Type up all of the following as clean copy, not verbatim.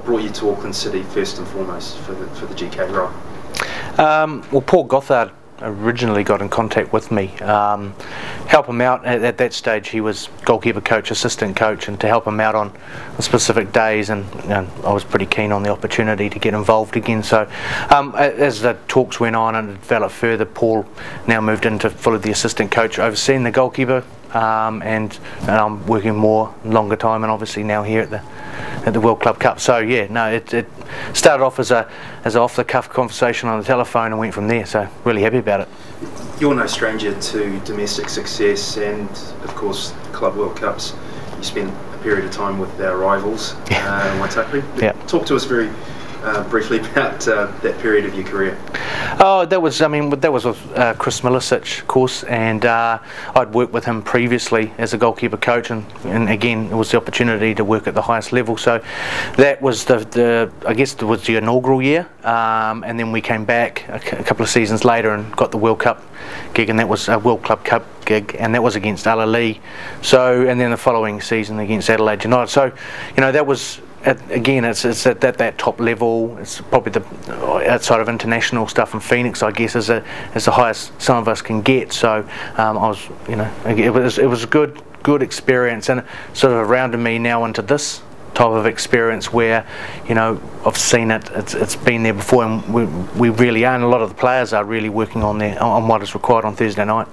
what brought you to Auckland City first and foremost for the GK role? Well, Paul Gothard originally got in contact with me, help him out. At that stage he was goalkeeper coach, assistant coach, and to help him out on specific days, and I was pretty keen on the opportunity to get involved again. So as the talks went on and developed further, Paul now moved into fully the assistant coach, overseeing the goalkeeper, and I'm working more longer time, and obviously now here at the World Club Cup. So yeah, no, it started off as an off-the-cuff conversation on the telephone and went from there, so really happy about it. You're no stranger to domestic success and of course Club World Cups. You spent a period of time with our rivals, Waitakere. Yeah. Talk to us very briefly about that period of your career. Oh, that was with Chris Milicic, of course, and I'd worked with him previously as a goalkeeper coach, and again it was the opportunity to work at the highest level. So that was I guess it was the inaugural year, and then we came back a couple of seasons later and got the World Cup gig, and that was a World Club Cup gig, and that was against Ala. So, and then the following season against Adelaide United. So, you know, that was. Again, it's at that top level. It's probably the outside of international stuff in Phoenix, I guess, is the highest some of us can get. So I was, you know, it was a good experience, and it sort of rounded me now into this type of experience where, you know, I've seen it. It's been there before, and we really are, and a lot of the players are really working on what is required on Thursday night.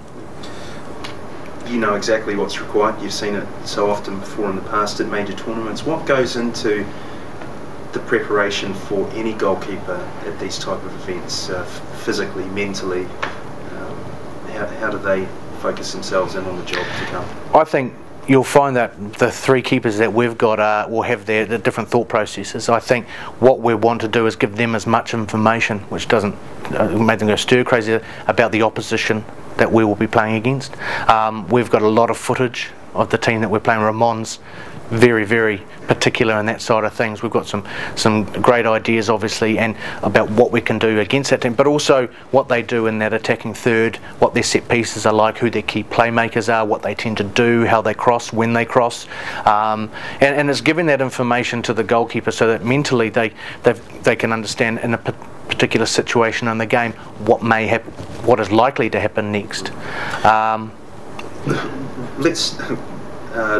You know exactly what's required. You've seen it so often before in the past at major tournaments. What goes into the preparation for any goalkeeper at these type of events, physically, mentally? How do they focus themselves in on the job to come? I think you'll find that the three keepers that we've got will have their different thought processes. I think what we want to do is give them as much information, which doesn't make them go stir crazy, about the opposition that we will be playing against. We've got a lot of footage of the team that we're playing. Ramon's very, very particular in that side of things. We've got some great ideas, obviously, and about what we can do against that team, but also what they do in that attacking third, what their set pieces are like, who their key playmakers are, what they tend to do, how they cross, when they cross, and it's giving that information to the goalkeeper so that mentally they can understand in a particular situation in the game what may happen, what is likely to happen next. Let's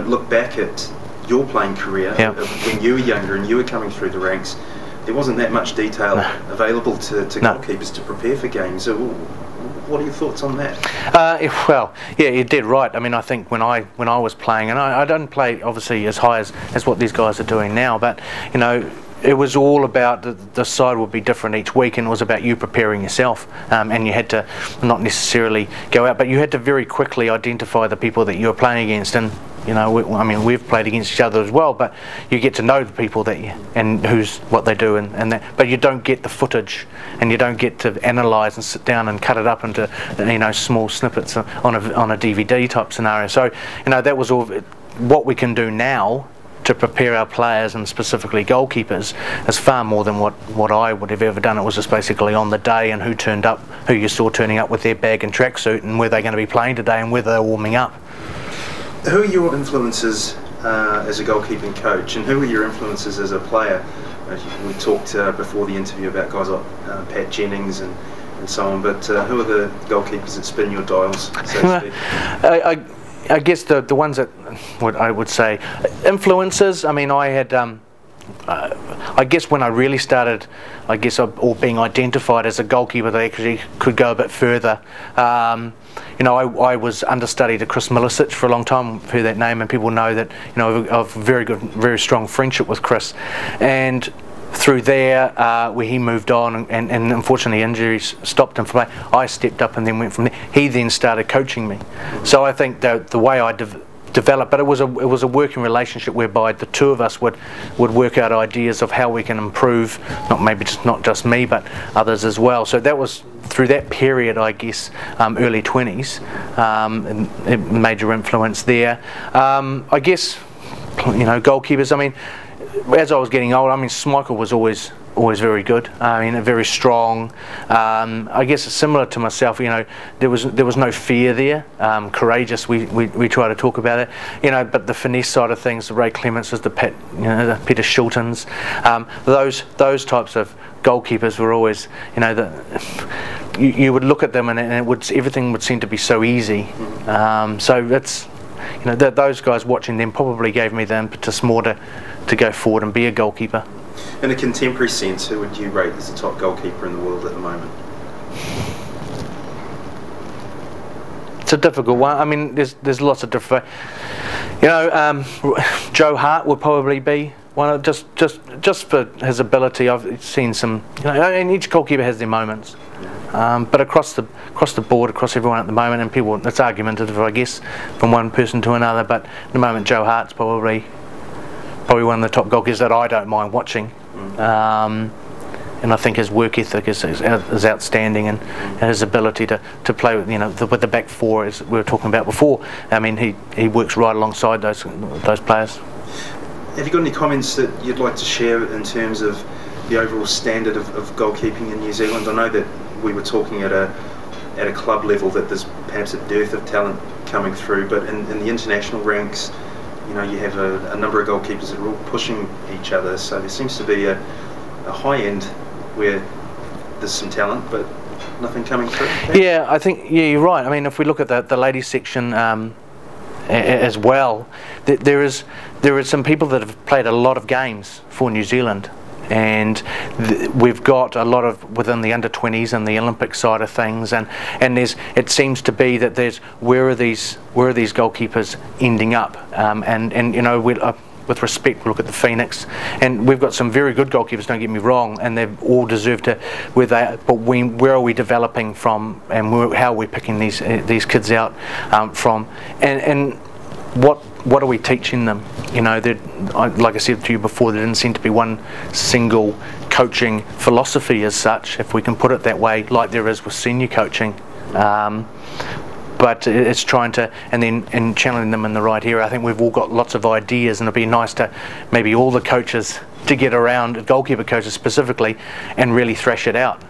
look back at your playing career. Yeah. When you were younger and you were coming through the ranks, there wasn't that much detail available to goalkeepers to prepare for games. So what are your thoughts on that? Well, yeah, you did right. I mean, I think when I was playing, and I don't play obviously as high as what these guys are doing now, but you know, it was all about the side would be different each week, and it was about you preparing yourself, and you had to not necessarily go out, but you had to very quickly identify the people that you were playing against. And you know, I mean, we've played against each other as well, but you get to know the people and what they do, and that. But you don't get the footage, and you don't get to analyse and sit down and cut it up into, you know, small snippets on a DVD type scenario. So you know, that was all what we can do now to prepare our players, and specifically goalkeepers, is far more than what I would have ever done. It was just basically on the day and who turned up, who you saw turning up with their bag and tracksuit, and where they're going to be playing today and whether they're warming up. Who are your influences as a goalkeeping coach, and who are your influences as a player? We talked before the interview about guys like Pat Jennings and so on, but who are the goalkeepers that spin your dials, so to speak? I guess the ones that I would say influences. I mean, I had I guess when I really started, I guess, or being identified as a goalkeeper that actually could go a bit further. You know, I was understudy to Chris Milicic for a long time. I've heard that name, and people know that, you know, I've a very strong friendship with Chris, and through there, where he moved on, and unfortunately injuries stopped him from playing, I stepped up and then went from there. He then started coaching me. So I think the way I developed, but it was a working relationship whereby the two of us would work out ideas of how we can improve, not just me, but others as well. So that was through that period, I guess, early 20s, major influence there. I guess, you know, goalkeepers, I mean, as I was getting older, I mean, Schmeichel was always very good. I mean, very strong. I guess it's similar to myself. You know, there was no fear there. Courageous. We try to talk about it. You know, but the finesse side of things, the Ray Clemences, the Peter Shiltons, those types of goalkeepers were always, you know, you would look at them and everything would seem to be so easy. So that's, you know, those guys, watching them probably gave me the impetus more to go forward and be a goalkeeper. In a contemporary sense, who would you rate as the top goalkeeper in the world at the moment? It's a difficult one. I mean, there's lots of different. You know, Joe Hart would probably be one of, just for his ability. I've seen some. You know, and each goalkeeper has their moments. But across the board, across everyone at the moment, and people, it's argumentative, I guess, from one person to another. But at the moment, Joe Hart's probably one of the top goalkeepers that I don't mind watching. And I think his work ethic is outstanding, and his ability to play with, you know, with the back four, as we were talking about before. I mean, he works right alongside those players. Have you got any comments that you'd like to share in terms of the overall standard of goalkeeping in New Zealand? I know that we were talking at a club level that there's perhaps a dearth of talent coming through, but in the international ranks, you know, you have a number of goalkeepers that are all pushing each other, so there seems to be a high end where there's some talent but nothing coming through. Yeah, I think, yeah, you're right. I mean, if we look at the ladies section as well, there is some people that have played a lot of games for New Zealand, and we've got a lot of within the under-20s and the Olympic side of things, and it seems to be that there's where are these goalkeepers ending up, and you know, with respect, we look at the Phoenix, and we've got some very good goalkeepers, don't get me wrong, and they've all deserved to but where are we developing from, and how are we picking these kids out from, and what are we teaching them? You know, like I said to you before, there didn't seem to be one single coaching philosophy as such, if we can put it that way, like there is with senior coaching. But it's trying to, and channeling them in the right area. I think we've all got lots of ideas, and it'd be nice to maybe all the coaches to get around, goalkeeper coaches specifically, and really thrash it out.